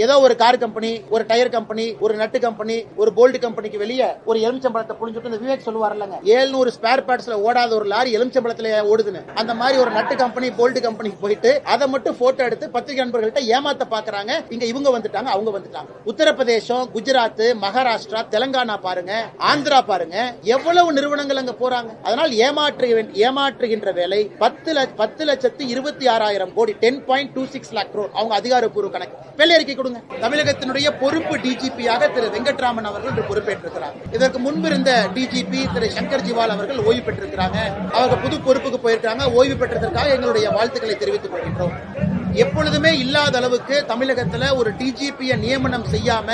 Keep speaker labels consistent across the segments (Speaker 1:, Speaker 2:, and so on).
Speaker 1: ஏதோ ஒரு car company, ஒரு டயர் கம்பெனி, ஒரு நட்டு கம்பெனி, ஒரு போல்ட் கம்பெனிக்கு வெளியே ஒரு எலுமிச்சம்பழத்தை புழிஞ்சுட்டு இந்த விவேக் சொல்லுவார்லங்க, 700 ஸ்பேர் பார்ட்ஸ்ல ஓடாத ஒரு லாரி எலுமிச்சம்பழத்துல ஓடுதுன்னு. அந்த மாதிரி ஒரு நட்டு கம்பெனி, போல்ட் கம்பெனிக்கு போயிட்டு அதை மட்டும் போட்டோ எடுத்து பத்திரிகை நண்பர்கள்ட்ட ஏமாத்த பாக்குறாங்க. இங்க இவங்க வந்துட்டாங்க, அவங்க வந்துட்டாங்க. உத்தரப்பிரதேசம், குஜராத், மகாராஷ்டிரா, தெலங்கானா பாருங்க, ஆந்திரா பாருங்க, எவ்வளவு நிறுவனங்கள் அங்க போறாங்க. அதனால் ஏமாற்றுகின்ற வேலை 10,26,000 கோடி, 10.26 lakh crore. அவங்க அதிகாரப்பூர்வ கணக்கு. வெள்ளை அறிக்கை கொடுங்க. தமிழகத்தினுடைய பொறுப்பு டிஜிபியாக திரு வெங்கட்ராமன் அவர்கள் பொறுப்பேற்றிருக்கிறார். இதற்கு முன்பு இருந்த டிஜிபி திரு சங்கர் ஜிவால் அவர்கள் ஓய்வு பெற்றிருக்கிறாங்க. அவங்க புது பொறுப்புக்கு போயிருக்காங்க. ஓய்வு பெற்றதற்காக எங்களுடைய வாழ்த்துக்களை தெரிவித்துக் கொள்கின்றோம். எப்பொழுதுமே இல்லாத அளவுக்கு தமிழகத்துல ஒரு டிஜிபியை நியமனம் செய்யாம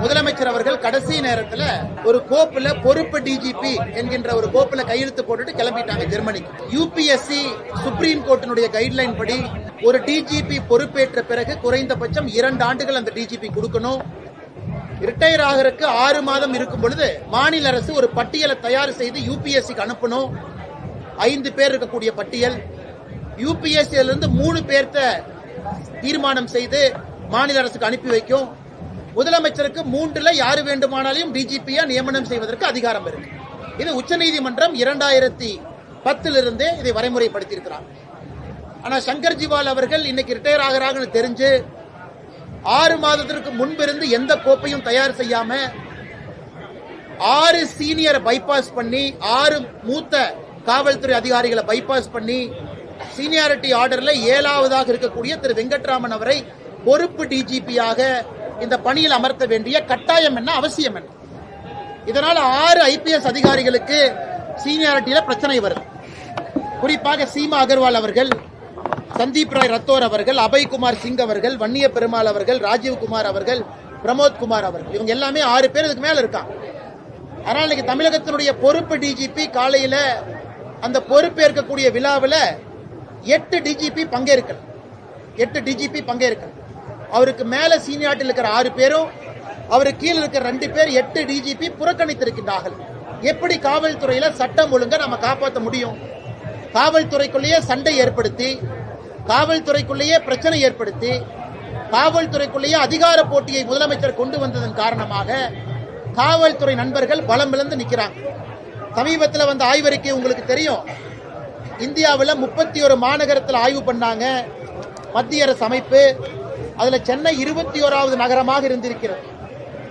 Speaker 1: முதலமைச்சர் அவர்கள் கடைசி நேரத்தில் ஒரு கோப்புல பொறுப்பு டிஜிபி என்கின்ற ஒரு கோப்புல கையெழுத்து போட்டுட்டு கிளம்பிட்டாங்க ஜெர்மனிக்கு. யூபிஎஸ்சி சுப்ரீம் கோர்ட்டினுடைய கைட்லைன் படி ஒரு டிஜிபி பொறுப்பேற்ற பிறகு குறைந்தபட்சம் 2 ஆண்டுகள் அந்த டிஜிபி கொடுக்கணும். ரிட்டையர் ஆகிறதுக்கு 6 மாதம் இருக்கும் பொழுது மாநில அரசு ஒரு பட்டியலை தயார் செய்து யூபிஎஸ்சிக்கு அனுப்பணும். 5 பேர் இருக்கக்கூடிய பட்டியல். யூபிஎஸ்சியிலிருந்து 3 பேர்த்த தீர்மானம் செய்து மாநில அரசுக்கு அனுப்பி வைக்கும். முதலமைச்சருக்கு 3ல் யாரு வேண்டுமானாலும் டிஜிபியா நியமனம் செய்வதற்கு அதிகாரம் இருக்கு. இது உச்சநீதிமன்றம் 2010 இதை வரைமுறைப்படுத்தி இருக்கிறார். ஆனா சங்கர் ஜிவால் அவர்கள் இன்னைக்கு ரிட்டையர் ஆகிறாங்கன்னு தெரிஞ்சு 6 மாதத்திற்கு முன்பிருந்து எந்த கோப்பையும் தயார் செய்யாம 6 சீனியர் பைபாஸ் பண்ணி 6 மூத்த காவல்துறை அதிகாரிகளை பைபாஸ் பண்ணி சீனியாரிட்டி ஆர்டர்ல 7ஆவதாக இருக்கக்கூடிய திரு வெங்கட்ராமன் அவரை பொறுப்பு டிஜிபியாக இந்த பணியில் அமர்த்த வேண்டிய கட்டாயம் என்ன, அவசியம் என்ன? இதனால 6 ஐபிஎஸ் அதிகாரிகளுக்கு சீனியாரிட்டியில பிரச்சனை வருது. குறிப்பாக சீமா அகர்வால் அவர்கள், சந்தீப் ராய் ரத்தோர் அவர்கள், அபய்குமார் சிங் அவர்கள், வன்னிய பெருமாள் அவர்கள், ராஜீவ்குமார் அவர்கள், பிரமோத் குமார் அவர்கள், இவங்க எல்லாமே 6 பேர் இதுக்கு மேல இருக்காங்க. அதனால இன்னைக்கு தமிழகத்தினுடைய பொறுப்பு டிஜிபி காலையில அந்த பொறுப்பேற்கக்கூடிய விழாவில் 8 டிஜிபி பங்கேற்கல. அவருக்கு மேல சீனியாரிட்டியில் இருக்கிற 6 பேரும், அவருக்கு கீழே இருக்கிற 2 பேர் 8 டிஜிபி புறக்கணித்திருக்கின்றார்கள். எப்படி காவல்துறையில சட்டம் ஒழுங்கை நம்ம காப்பாற்ற முடியும்? காவல்துறைக்குள்ளேயே சண்டை ஏற்படுத்தி, காவல்துறைக்குள்ளேயே பிரச்சனை ஏற்படுத்தி, காவல்துறைக்குள்ளேயே அதிகார போட்டியை முதலமைச்சர் கொண்டு வந்ததன் காரணமாக காவல்துறை நண்பர்கள் பலம் இழந்து நிற்கிறாங்க. சமீபத்தில் வந்த ஆய்வறிக்கை உங்களுக்கு தெரியும். இந்தியாவில் 31 மாநகரத்தில் ஆய்வு பண்ணாங்க மத்திய அரசு அமைப்பு. அதுல சென்னை 21வது நகரமாக இருந்திருக்கிறது.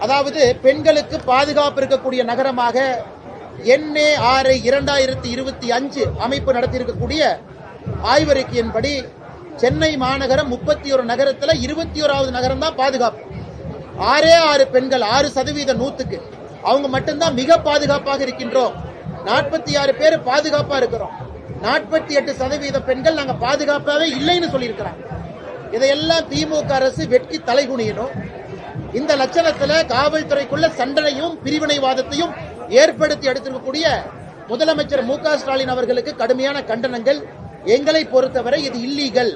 Speaker 1: அதாவது பெண்களுக்கு பாதுகாப்பு இருக்கக்கூடிய நகரமாக NARI 2025 அமைப்பு நடத்தியிருக்கக்கூடிய ஆய்வறிக்கையின்படி சென்னை மாநகரம் 31 நகரத்தில் 21வது நகரம் தான் பாதுகாப்பு. 6 பெண்கள் 6% 100க்கு அவங்க மட்டும்தான் மிக பாதுகாப்பாக இருக்கின்றோம். 46 பேர் பாதுகாப்பா இருக்கிறோம். 48% பெண்கள் நாங்க பாதுகாப்பாவே இல்லைன்னு சொல்லியிருக்கிறாங்க. இதையெல்லாம் திமுக அரசு வெட்கி தலைகுனியணும். இந்த லட்சணத்துல காவல்துறைக்குள்ள சண்டனையும் பிரிவினைவாதத்தையும் ஏற்படுத்தி எடுத்திருக்கக்கூடிய முதலமைச்சர் மு.க. ஸ்டாலின் அவர்களுக்கு கடுமையான கண்டனங்கள். எங்களை பொறுத்தவரை இது இல்லீகல்.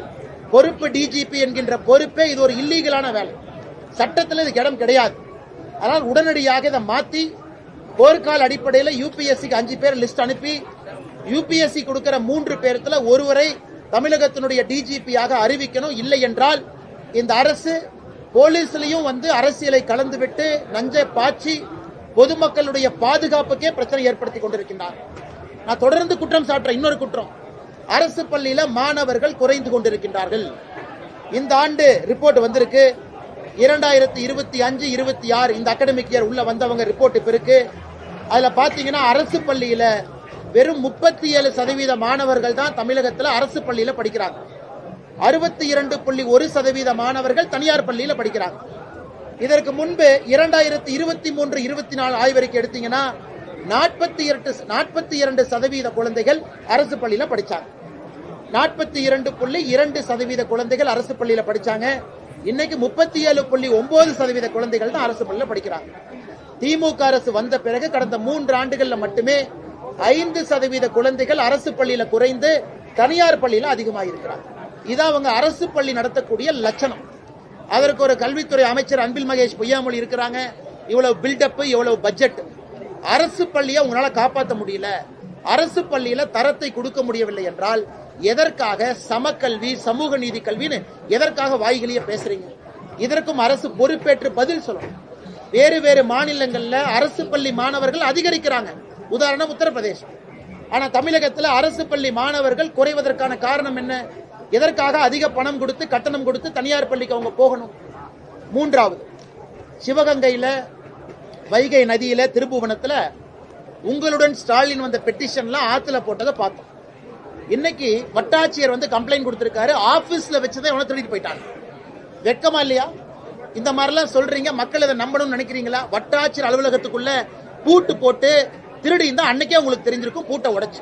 Speaker 1: பொறுப்பு டிஜிபி என்கின்ற பொறுப்பே இது ஒரு இல்லீகலான வேலை. சட்டத்தில் இதுக்கு இடம் கிடையாது. அதனால் உடனடியாக இதை மாத்தி போர்க்கால அடிப்படையில் யூபிஎஸ்சிக்கு 5 பேர் லிஸ்ட் அனுப்பி யூபிஎஸ்சி கொடுக்கிற 3 பேர்த்துல ஒருவரை தமிழகத்தினுடைய டிஜிபியாக அறிவிக்கணும். இல்லை என்றால் இந்த அரசு போலீஸ்லயும் அரசியலை கலந்துவிட்டு நஞ்சை பாய்ச்சி பொதுமக்களுடைய பாதுகாப்புக்கே பிரச்சனை ஏற்படுத்தி கொண்டிருக்கின்றார். நான் தொடர்ந்து குற்றம் சாட்டுறேன். இன்னொரு குற்றம், அரசு பள்ளியில மாணவர்கள் குறைந்து கொண்டிருக்கின்றார்கள். இந்த ஆண்டு ரிப்போர்ட் வந்திருக்கு. 2025-26 இந்த அகாடமிக் இயர் உள்ள வந்தவங்க ரிப்போர்ட் இப்ப இருக்கு. அதுல பாத்தீங்கன்னா அரசு பள்ளியில வெறும் 37% மாணவர்கள் தான் தமிழகத்தில் அரசு பள்ளியில படிக்கிறாங்க. 62.1% மாணவர்கள் தனியார் பள்ளியில படிக்கிறாங்க. இதற்கு முன்பு 2023-24 ஆய்வறிக்கை எடுத்தீங்கன்னா 42% குழந்தைகள் அரசு பள்ளியில படிச்சாங்க. 42.2% குழந்தைகள் அரசு பள்ளியில படிச்சாங்க. இன்னைக்கு 37.9% குழந்தைகள் தான் அரசு பள்ளியில படிக்கிறாங்க. திமுக அரசு வந்த பிறகு கடந்த 3 ஆண்டுகள்ல மட்டுமே 5% குழந்தைகள் அரசு பள்ளியில குறைந்து தனியார் பள்ளியில அதிகமாயிருக்கிறாங்க. இதான் அவங்க அரசு பள்ளி நடத்தக்கூடிய லட்சணம். அதற்கு ஒரு கல்வித்துறை அமைச்சர் அன்பில் மகேஷ் பொய்யாமொழி இருக்கிறாங்க. இவ்வளவு பில்டப், இவ்வளவு பட்ஜெட். அரசு பள்ளியை உங்களால காப்பாற்ற முடியல, அரசு பள்ளியில தரத்தை கொடுக்க முடியவில்லை என்றால் எதற்காக சமக்கல்வி, சமூக நீதி கல்வின்னு எதற்காக வாய்களையே பேசுறீங்க? இதற்கும் அரசு பொறுப்பேற்று பதில் சொல்லணும். வேறு வேறு மாநிலங்கள்ல அரசு பள்ளி மாணவர்கள் அதிகரிக்கிறாங்க, உதாரணம் உத்தரப்பிரதேசம். ஆனா தமிழகத்தில் அரசு பள்ளி மாணவர்கள் குறைவதற்கான காரணம் என்ன? எதற்காக அதிக பணம் கொடுத்து கட்டணம் கொடுத்து தனியார் பள்ளிக்கு அவங்க போகணும்? மூன்றாவது, சிவகங்கையில வைகை நதியில திருப்புவனத்துல உங்களுடன் ஸ்டாலின் வந்த பெட்டிஷன்லாம் ஆத்துல போட்டதை பார்த்தோம். இன்னைக்கு வட்டாட்சியர் வந்து கம்ப்ளைண்ட் கொடுத்திருக்காரு, ஆபீஸ்ல வச்சுதான் இவனை திருடிட்டு போயிட்டாங்க. வெக்கமா இல்லையா? இந்த மாதிரிலாம் சொல்றீங்க, மக்கள் இதை நம்பணும்னு நினைக்கிறீங்களா? வட்டாட்சியர் அலுவலகத்துக்குள்ள பூட்டு போட்டு திருடி இருந்தா அன்னைக்கே உங்களுக்கு தெரிஞ்சிருக்கும், பூட்டை உடைச்சு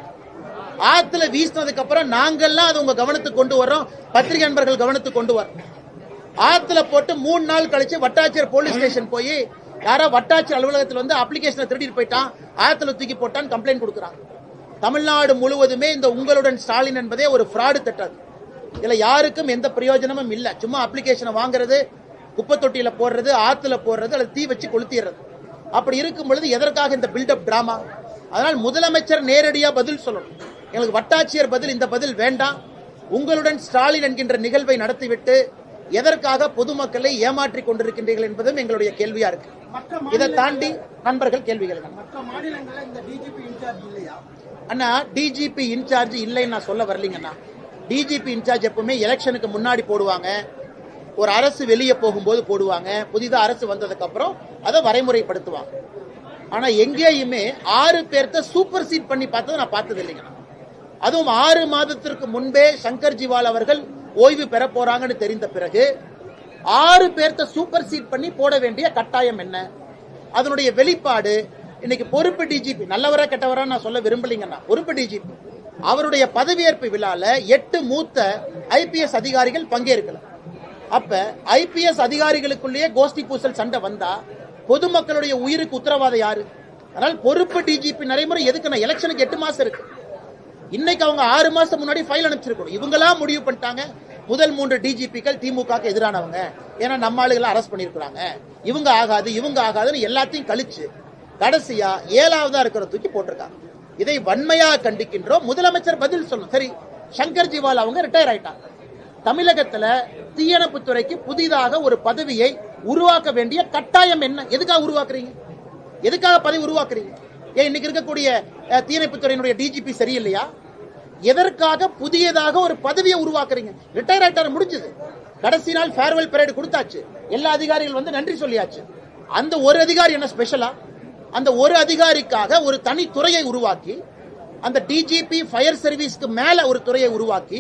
Speaker 1: ஆத்துல வீசினதுக்கு அப்புறம் நாங்கெல்லாம் அது உங்க கவனத்துக்கு கொண்டு வர்றோம், பத்திரிகை நண்பர்கள் கவனத்துக்கு கொண்டு வரோம். ஆத்துல போட்டு 3 நாள் கழிச்சு வட்டாட்சியர் போலீஸ் ஸ்டேஷன் போய் யாரோ வட்டாட்சியர் அலுவலகத்தில் வந்து அப்ளிகேஷனை திருடிட்டு போயிட்டான், ஆத்துல தூக்கி போட்டான் கம்ப்ளைண்ட் கொடுக்குறாங்க. தமிழ்நாடு முழுவதுமே இந்த உங்களுடன் ஸ்டாலின் என்பதே ஒரு ஃப்ராடு திட்டம். இதுல யாருக்கும் எந்த பிரயோஜனமும் இல்ல. சும்மா அப்ளிகேஷனை வாங்குறது, குப்பை தொட்டியில போடுறது, ஆத்துல போடுறது, அல்லது தீ வச்சு கொளுத்திடுறது. அப்படி இருக்கும் பொழுது எதற்காக இந்த பில்டப் டிராமா? அதனால் முதலமைச்சர் நேரடியா பதில் சொல்லணும். எங்களுக்கு வட்டாட்சியர் பதில், இந்த பதில் வேண்டாம். உங்களுடன் ஸ்டாலின் என்கின்ற நிகழ்வை நடத்திவிட்டு எதற்காக பொதுமக்களை ஏமாற்றிக் கொண்டிருக்கின்றீர்கள் என்பதும் எங்களுடைய கேள்வியா இருக்கு. இதை தாண்டி நண்பர்கள் கேள்விகள் அண்ணா, டிஜிபி இன்சார்ஜ் இல்லைன்னு நான் சொல்ல வரலீங்கண்ணா. டிஜிபி இன்சார்ஜ் எப்பவுமே எலெக்ஷனுக்கு முன்னாடி போடுவாங்க, ஒரு அரசு வெளியே போகும்போது போடுவாங்க, புதிதாக அரசு வந்ததுக்கு அப்புறம் அதை வரைமுறைப்படுத்துவாங்க. ஆனா எங்கேயுமே 6 பேர்த்த சூப்பர் சீட் பண்ணி பார்த்தது நான் பார்த்தது இல்லைங்கண்ணா. அதுவும் 6 மாதத்திற்கு முன்பே சங்கர் ஜிவால் அவர்கள் ஓய்வு பெற போறாங்கன்னு தெரிந்த பிறகு 6 பேர்த்த சூப்பர் சீட் பண்ணி போட வேண்டிய கட்டாயம் என்ன? அதனுடைய வெளிப்பாடு இன்னைக்கு பொறுப்பு டிஜிபி, நல்லவரா கெட்டவரா நான் சொல்ல விரும்பலீங்கன்னா, பொறுப்பு டிஜிபி அவருடைய பதவியேற்பு விழால 8 மூத்த ஐபிஎஸ் அதிகாரிகள் பங்கேற்கல. அப்ப ஐபிஎஸ் அதிகாரிகளுக்குள்ளேயே கோஷ்டி பூசல் சண்டை வந்தா பொதுமக்களுடைய உயிருக்கு உத்தரவாதம் யாரு? அதனால் பொறுப்பு டிஜிபி நடைமுறை எதுக்கு? எலெக்ஷனுக்கு 8 மாசம் இருக்கு. இன்னைக்கு அவங்க 6 மாசம் முன்னாடி ஃபைல் அனுப்பிச்சிருக்கணும். இவங்களா முடிவு பண்ணிட்டாங்க, முதல் 3 டிஜிபிக்கள் திமுக எதிரானவங்க, ஏன்னா நம்ம ஆளுகளை அரெஸ்ட் பண்ணிருக்காங்க, இவங்க ஆகாது இவங்க ஆகாதுன்னு எல்லாத்தையும் கழிச்சு கடைசியா 7ஆவதா இருக்கிற தூக்கி போட்டிருக்காங்க. இதை வன்மையாக கண்டிக்கின்றோம். முதலமைச்சர் பதில் சொல்லணும். சரி, சங்கர் ஜிவால் அவங்க ரிட்டையர் ஆயிட்டாங்க. தமிழகத்துல தீயணைப்புத்துறைக்கு புதிதாக ஒரு பதவியை உருவாக்க வேண்டிய கட்டாயம் என்ன? எதுக்காக உருவாக்குறீங்க? எதுக்காக பதவி உருவாக்குறீங்க? ஏன் இன்னைக்கு இருக்கக்கூடிய தீயணைப்புத்துறையினுடைய டிஜிபி சரியில்லையா? எதற்காக புதியதாக ஒரு பதவியை உருவாக்குறீங்க? ரிட்டையர் ஆயிட்டார், முடிஞ்சது. கடைசி நாள் ஃபேர்வெல் பரேட் கொடுத்தாச்சு, எல்லா அதிகாரிகள் வந்து நன்றி சொல்லியாச்சு. அந்த ஒரு அதிகாரி என்ன ஸ்பெஷலா? அந்த ஒரு அதிகாரிக்காக ஒரு தனி துறையை உருவாக்கி, அந்த டிஜிபி ஃபயர் சர்வீஸ்க்கு மேல ஒரு துறையை உருவாக்கி,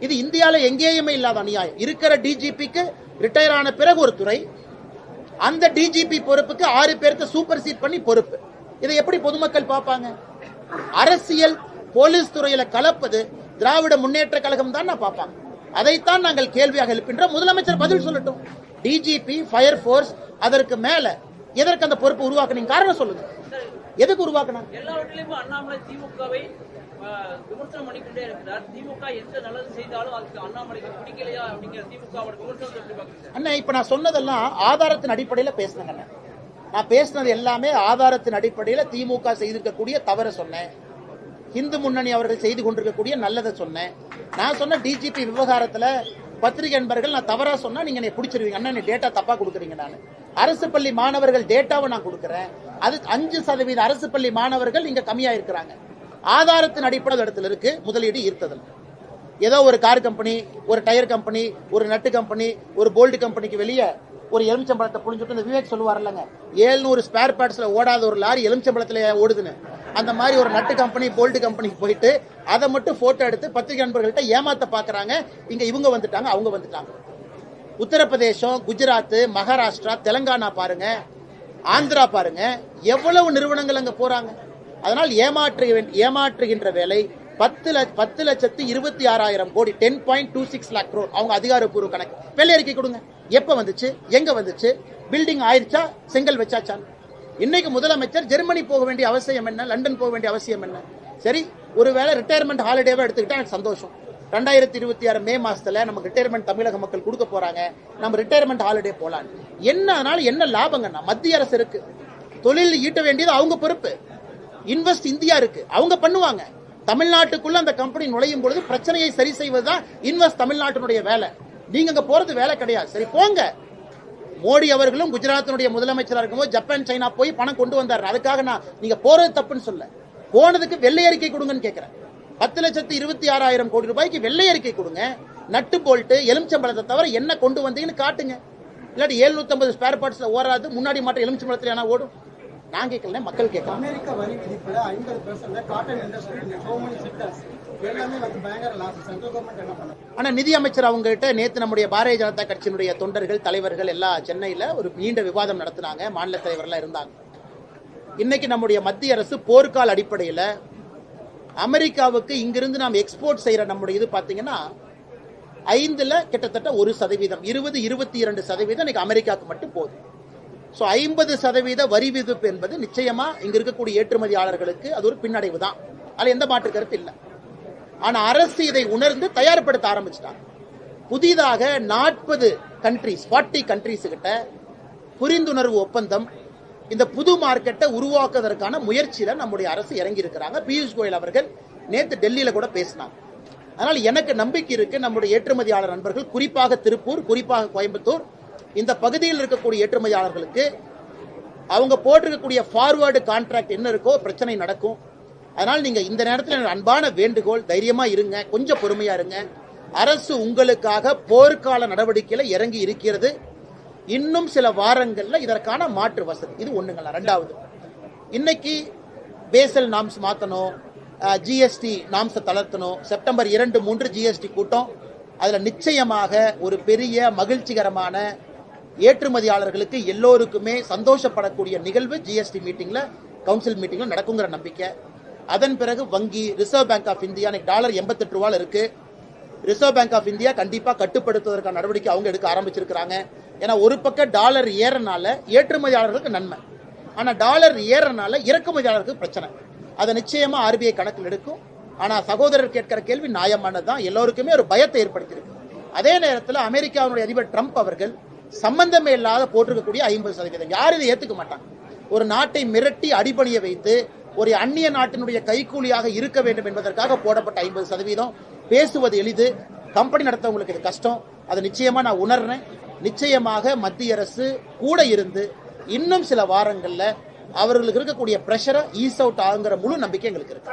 Speaker 1: இது இந்தியால எங்கேயுமே இல்லாத அநியாயம். இருக்கிற டிஜிபிக்கு ரிட்டையர் ஆன பிறகு ஒரு துறை, அந்த டிஜிபி பொறுப்புக்கு 6 பேருக்கு சூப்பர் சீட் பண்ணி பொறுப்பு. இதை எப்படி பொதுமக்கள் பார்ப்பாங்க? அரசியல் போலீஸ் துறையில கலப்பது திராவிட முன்னேற்ற கழகம் தான் பார்ப்பாங்க. அதைத்தான் நாங்கள் கேள்வியாக எழுப்பின்றோம். முதலமைச்சர் பதில் சொல்லட்டும். டிஜிபி ஃபயர் போர்ஸ், அதற்கு மேல எதற்கு அந்த பொறுப்பு உருவாக்குனீங்க? காரணம் சொல்லுங்க. எதுக்கு உருவாக்கணும்?
Speaker 2: எல்லாவற்றிலும் அண்ணாமலை திமுகவை விமர்சனம் பண்ணிக்கொண்டே இருக்கிறார். திமுக எந்த நல்லது செய்தாலும் அதுக்கு அண்ணாமலைக்கு பிடிக்கலையா அப்படிங்கிற திமுக விமர்சனம்.
Speaker 1: அண்ணா, இப்ப நான் சொன்னதெல்லாம் ஆதாரத்தின் அடிப்படையில் பேசினேங்க. நான் பேசினது எல்லாமே ஆதாரத்தின் அடிப்படையில் திமுக செய்திருக்கக்கூடிய தவற சொன்னேன், இந்து முன்னணி அவர்கள் செய்து கொண்டிருக்கக்கூடிய நல்லதை சொன்னேன். நான் சொன்ன டிஜிபி விவகாரத்துல பத்திரிகை நண்பர்கள் நான் தவறா சொன்னா நீங்க என்னை பிடிச்சிருவீங்க. அண்ணா, நீ டேட்டா தப்பா கொடுக்குறீங்க. நான் அரசு பள்ளி மாணவர்கள் டேட்டாவை நான் கொடுக்குறேன், அது 5% அரசு பள்ளி மாணவர்கள் இங்க கம்மியா இருக்கிறாங்க. ஆதாரத்தின் அடிப்படை இடத்துல இருக்கு முதலீடு ஈர்த்ததில். ஏதோ ஒரு கார் கம்பெனி, ஒரு டயர் கம்பெனி, ஒரு நட்டு கம்பெனி, ஒரு போல்ட் கம்பெனிக்கு வெளியே ஒரு எலுமிச்சம்பழத்தை புழிஞ்சுட்டு இந்த விவேக் சொல்லுவார் இல்லைங்க, 700 ஸ்பேர் பார்ட்ஸ்ல ஓடாத ஒரு லாரி எலுமிச்சம்பழத்துல ஓடுதுன்னு, அந்த மாதிரி ஒரு நட்டு கம்பெனி போல்ட் கம்பெனிக்கு போயிட்டு அதை மட்டும் போட்டோ எடுத்து பத்திரிகை நண்பர்கள்ட்ட ஏமாத்த பாக்குறாங்க. இங்க இவங்க வந்துட்டாங்க, அவங்க வந்துட்டாங்க. உத்தரப்பிரதேசம், குஜராத், மகாராஷ்டிரா, தெலங்கானா பாருங்க, ஆந்திரா பாருங்க, எவ்வளவு நிறுவனங்கள் அங்க போறாங்க. அதனால் ஏமாற்றுகின்ற வேலை 10,26,000 கோடி, 10.26 lakh crore அவங்க அதிகாரப்பூர்வ கணக்கு. வெள்ளை அறிக்கை கொடுங்க, எப்ப வந்துச்சு, எங்க வந்துச்சு, பில்டிங் ஆயிடுச்சா, செங்கல் வச்சாச்சா? இன்னைக்கு முதலமைச்சர் ஜெர்மனி போக வேண்டிய அவசியம் என்ன, லண்டன் போக வேண்டிய அவசியம் என்ன? சரி, ஒருவேளை ரிட்டையர்மெண்ட் ஹாலிடேவா எடுத்துக்கிட்டா எனக்கு சந்தோஷம். 2026 மே மாசத்துல நமக்கு ரிட்டையர்மெண்ட் தமிழக மக்கள் கொடுக்க போறாங்க, நம்ம ரிட்டையர்மெண்ட் ஹாலிடே போலாம். என்ன ஆனாலும் என்ன லாபங்கன்னா, மத்திய அரசு இருக்கு, தொழில் ஈட்ட வேண்டியது அவங்க பொறுப்பு, இன்வெஸ்ட் இந்தியா இருக்கு, அவங்க பண்ணுவாங்க. தமிழ்நாட்டுக்குள்ள அந்த கம்பெனி நுழையும் பொழுது பிரச்சனையை சரி செய்வதுதான் இன்வெஸ்ட் தமிழ்நாட்டினுடைய வேலை. நீங்க அங்க போறது வேலை கிடையாது. சரி போங்க, மோடி அவர்களும் குஜராத்தினுடைய முதலமைச்சராக இருக்கும்போது ஜப்பான் சைனா போய் பணம் கொண்டு வந்தார். அதுக்காக நான் நீங்க போறது தப்புன்னு சொல்ல, போனதுக்கு வெள்ளை அறிக்கை கொடுங்கன்னு கேட்கிறேன். 10,26,000 கோடி ரூபாய்க்கு வெள்ளை அறிக்கை கொடுங்க. நட்டு போல்ட்டு எலுமிச்சம்பழத்தை தவிர என்ன கொண்டு வந்தீங்கன்னு காட்டுங்க. இல்லாட்டி 750 ஸ்பேர் பார்ட்ஸ்ல ஓடாது, முன்னாடி மட்டும் எலுமிச்சம்பழத்துல ஏன்னா ஓடும். நான் கேட்கல, மக்கள் கேட்கலாம்.
Speaker 3: அமெரிக்க வரி விதிப்புல 50% cotton industry so many sectors எல்லாமே வந்து பயங்கர லாஸ். சென்ட்ரல் கவர்மெண்ட் என்ன பண்ணும்?
Speaker 1: ஆனா நிதி அமைச்சர் அவங்க கிட்ட நேத்து நம்முடைய பாரதிய ஜனதா கட்சியினுடைய தொண்டர்கள் தலைவர்கள் எல்லாம் சென்னையில ஒரு நீண்ட விவாதம் நடத்தினாங்க. மாநில தலைவர்லாம் இருந்தாங்க. இன்னைக்கு நம்முடைய மத்திய அரசு போர்க்கால அடிப்படையில் அமெரிக்காவுக்கு இங்கிருந்து நாம் எக்ஸ்போர்ட் செய்யற நம்முடைய இது பாத்தீங்கன்னா 5ல் கிட்டத்தட்ட 1%, 20-22% இன்னைக்கு அமெரிக்காவுக்கு மட்டும் போகுது. ஸோ 50% வரி விதிப்பு என்பது நிச்சயமா இங்க இருக்கக்கூடிய ஏற்றுமதியாளர்களுக்கு அது ஒரு பின்னடைவு தான். அதுல எந்த மாற்று கருத்து இல்லை. ஆனா அரசு இதை உணர்ந்து தயார்படுத்த ஆரம்பிச்சிட்டாங்க. புதிதாக 40 கண்ட்ரீஸ் கிட்ட புரிந்துணர்வு ஒப்பந்தம், இந்த புது மார்க்கெட்டை உருவாக்குவதற்கான முயற்சியில நம்முடைய அரசு இறங்கி இருக்கிறாங்க. பியூஷ் கோயல் அவர்கள் நேற்று டெல்லியில கூட பேசினாங்க. அதனால எனக்கு நம்பிக்கை இருக்கு, நம்முடைய ஏற்றுமதியாளர் நண்பர்கள், குறிப்பாக திருப்பூர், குறிப்பாக கோயம்புத்தூர், இந்த பகுதியில் இருக்கக்கூடிய ஏற்றுமதியாளர்களுக்கு அவங்க போட்டிருக்கக்கூடிய ஃபார்வர்டு கான்ட்ராக்ட் என்ன இருக்கோ பிரச்சனை நடக்கும். அதனால் நீங்க இந்த நேரத்தில் அன்பான வேண்டுகோள், தைரியமா இருங்க, கொஞ்சம் பொறுமையா இருங்க. அரசு உங்களுக்காக போர்க்கால நடவடிக்கையில இறங்கி இருக்கிறது. இன்னும் சில வாரங்கள்ல இதற்கான மாற்று வசதி இது ஒண்ணுங்களா. ரெண்டாவது, இன்னைக்கு பேசல் நாம்ஸ் மாத்தணும், ஜிஎஸ்டி நாம்ஸை தளர்த்தணும். செப்டம்பர் 2-3 ஜிஎஸ்டி கூட்டம். அதுல நிச்சயமாக ஒரு பெரிய மகிழ்ச்சிகரமான ஏற்றுமதியாளர்களுக்கு எல்லோருக்குமே சந்தோஷப்படக்கூடிய நிகழ்வு ஜிஎஸ்டி மீட்டிங்ல, கவுன்சில் மீட்டிங்ல நடக்குங்கிற நம்பிக்கை. அதன் பிறகு வங்கி, reserve bank of India dollar 88 ரூபாய் இருக்கு. ரிசர்வ் பேங்க் ஆஃப் இந்தியா கண்டிப்பா கட்டுப்படுத்துவதற்கான நடவடிக்கை அவங்க எடுக்க ஆரம்பிச்சிருக்காங்க. ஏன்னா ஒரு பக்கம் டாலர் ஏறனால ஏற்றுமதியாளர்களுக்கு நன்மை, ஆனா டாலர் ஏறனால இறக்குமதியாளர்களுக்கு பிரச்சனை. அதை நிச்சயமா ஆர்பிஐ கணக்கில் எடுக்கும். ஆனா சகோதரர் கேட்கிற கேள்வி நியாயமானதுதான், எல்லோருக்குமே ஒரு பயத்தை ஏற்படுத்தியிருக்கு. அதே நேரத்தில் அமெரிக்காவுடைய அதிபர் ட்ரம்ப் அவர்கள் சம்பந்தமே இல்லாத போட்டிருக்கக்கூடிய 50%, யாரும் இதை ஏத்துக்க மாட்டாங்க. ஒரு நாட்டை மிரட்டி அடிபணிய வைத்து ஒரு அந்நிய நாட்டினுடைய கைக்கூலியாக இருக்க வேண்டும் என்பதற்காக போடப்பட்ட 50% பேசுவது எளிது, கம்பெனி நடத்தவங்களுக்கு இது கஷ்டம். அதை நிச்சயமா நான் உணர்றேன். நிச்சயமாக மத்திய அரசு கூட இருந்து இன்னும் சில வாரங்கள்ல அவர்களுக்கு இருக்கக்கூடிய பிரஷரை ஈஸ் அவுட் ஆகுங்கிற முழு நம்பிக்கை எங்களுக்கு இருக்கு.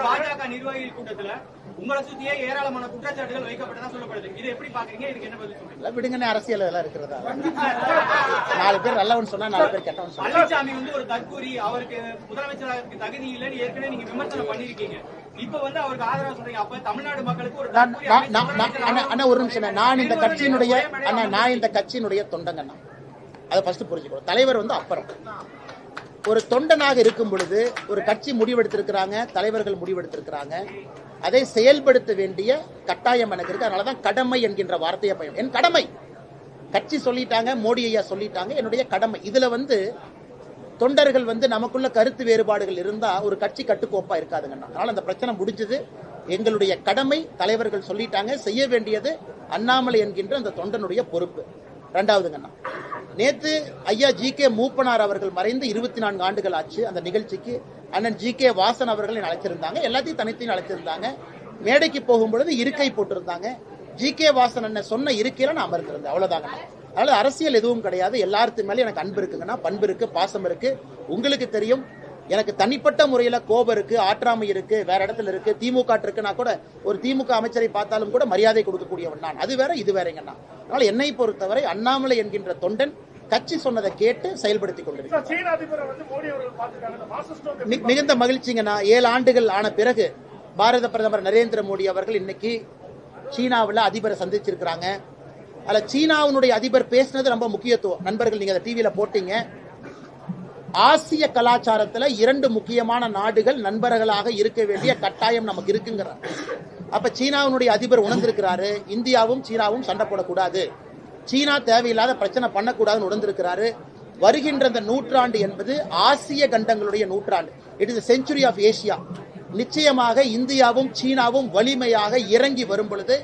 Speaker 4: பாஜக நிர்வாகிகள் கூட்டத்துல உங்களை சுத்தியே ஏராளமான குற்றச்சாட்டுகள் வைக்கப்பட்டதா சொல்லப்படுது. இது எப்படி பாக்குறீங்க? இதுக்கு என்ன பதில் சொல்றீங்க?
Speaker 1: விடுங்கன்னு அரசியல் எல்லாம் இருக்கிறதா? 4 பேர் நல்லவன் சொன்னா 4 பேர் கெட்டவன் சொன்னா.
Speaker 4: பழனிசாமி வந்து ஒரு தற்கூரி, அவருக்கு முதலமைச்சராக தகுதி இல்லைன்னு ஏற்கனவே நீங்க விமர்சனம் பண்ணிருக்கீங்க. இப்ப வந்து அவருக்கு ஆதரவு சொல்றீங்க. அப்ப தமிழ்நாடு மக்களுக்கு ஒரு
Speaker 1: ஒரு நிமிஷம், நான் இந்த கட்சியினுடைய தொண்டங்கண்ணா, அதை ஃபர்ஸ்ட் புரிஞ்சுக்கணும். தலைவர் வந்து அப்புறம் ஒரு தொண்டனாக இருக்கும் பொழுது ஒரு கட்சி முடிவெடுத்திருக்கிறாங்க, தலைவர்கள் முடிவெடுத்திருக்கிறாங்க, அதை செயல்படுத்த வேண்டிய கட்டாயம் எனக்கு இருக்கு. அதனாலதான் கடமை என்கின்ற வார்த்தையை பயன். என் கடமை, கட்சி சொல்லிட்டாங்க, மோடி ஐயா சொல்லிட்டாங்க, என்னுடைய கடமை. இதுல வந்து தொண்டர்கள் வந்து நமக்குள்ள கருத்து வேறுபாடுகள் இருந்தா ஒரு கட்சி கட்டுக்கோப்பா இருக்காதுங்கண்ணா. அதனால அந்த பிரச்சனை முடிஞ்சது. எங்களுடைய கடமை, தலைவர்கள் சொல்லிட்டாங்க, செய்ய வேண்டியது அண்ணாமலை என்கின்ற அந்த தொண்டனுடைய பொறுப்பு. ரெண்டாவதுங்கண்ணா, நேத்து ஐயா ஜி.கே. மூப்பனார் அவர்கள் மறைந்து 24 ஆண்டுகள் ஆச்சு. அந்த நிகழ்ச்சிக்கு அண்ணன் ஜி.கே. வாசன் அவர்கள் அழைச்சிருந்தாங்க, எல்லாத்தையும் தனித்தையும் அழைச்சிருந்தாங்க. மேடைக்கு போகும்பொழுது இருக்கை போட்டிருந்தாங்க. ஜி.கே. வாசன் அண்ணன் சொன்ன இருக்கையில நான் அமர்ந்திருந்தேன், அவ்வளவுதாங்க. அதனால அரசியல் எதுவும் கிடையாது. எல்லாத்துக்கு மேலே எனக்கு அன்பு இருக்குங்கன்னா, பண்பு இருக்கு, பாசம் இருக்கு. உங்களுக்கு தெரியும், எனக்கு தனிப்பட்ட முறையில கோபம் இருக்கு, ஆற்றாமை இருக்கு, வேற இடத்துல இருக்கு, திமுக இருக்கு. நான் கூட ஒரு திமுக அமைச்சரை பார்த்தாலும் கூட மரியாதை கொடுக்கக்கூடியவன் நான். அது வேற, இது வேறங்கண்ணா. அதனால என்னை பொறுத்தவரை அண்ணாமலை என்கின்ற தொண்டன் கட்சி சொன்னதை கேட்டு செயல்படுத்தி கொண்டிருக்கிறார். மிகுந்த மகிழ்ச்சிங்கண்ணா. 7 ஆண்டுகள் ஆன பிறகு பாரத பிரதமர் நரேந்திர மோடி அவர்கள் இன்னைக்கு சீனாவில் அதிபரை சந்திச்சிருக்கிறாங்க. அதுல சீனாவுடைய அதிபர் பேசினது ரொம்ப முக்கியத்துவம். நண்பர்கள், நீங்க அதை டிவியில போட்டீங்க. ஆசிய கலாச்சாரத்துல 2 முக்கியமான நாடுகள் நண்பர்களாக இருக்க வேண்டிய கட்டாயம் நமக்கு இருக்குங்கிறார். அப்ப சீனாவுடைய அதிபர் உணர்ந்திருக்கிறாரு, இந்தியாவும் சீனாவும் சண்டை போடக்கூடாது, சீனா தேவையில்லாத பிரச்சனை பண்ணக்கூடாதுன்னு உணர்ந்திருக்கிறாரு. வருகின்ற இந்த நூற்றாண்டு என்பது ஆசிய கண்டங்களுடைய நூற்றாண்டு. It is century of Asia. நிச்சயமாக இந்தியாவும் சீனாவும் வலிமையாக இறங்கி வரும் பொழுது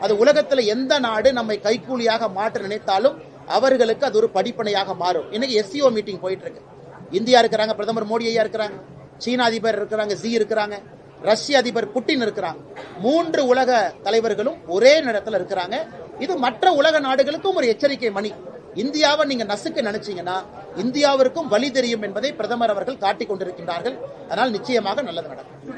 Speaker 1: அது உலகத்துல எந்த நாடு நம்மை கைக்கூலியாக மாற்ற நினைத்தாலும் அவர்களுக்கு அது ஒரு படிப்பனையாக மாறும். இன்னைக்கு எஸ்சிஓ மீட்டிங் போயிட்டு இருக்கு. இந்தியா இருக்கிறாங்க, பிரதமர் மோடி ஐயா இருக்கிறாங்க, சீனா அதிபர் இருக்கிறாங்க, ஜி இருக்கிறாங்க, ரஷ்ய அதிபர் புட்டின் இருக்கிறாங்க. 3 உலக தலைவர்களும் ஒரே நேரத்தில் இருக்கிறாங்க. இது மற்ற உலக நாடுகளுக்கும் ஒரு எச்சரிக்கை மணி. இந்தியாவை நீங்க நசுக்க நினைச்சீங்கன்னா இந்தியாவிற்கும் வழி தெரியும் என்பதை பிரதமர் அவர்கள் காட்டிக் கொண்டிருக்கின்றார்கள். அதனால் நிச்சயமாக நல்லது நடக்கும்.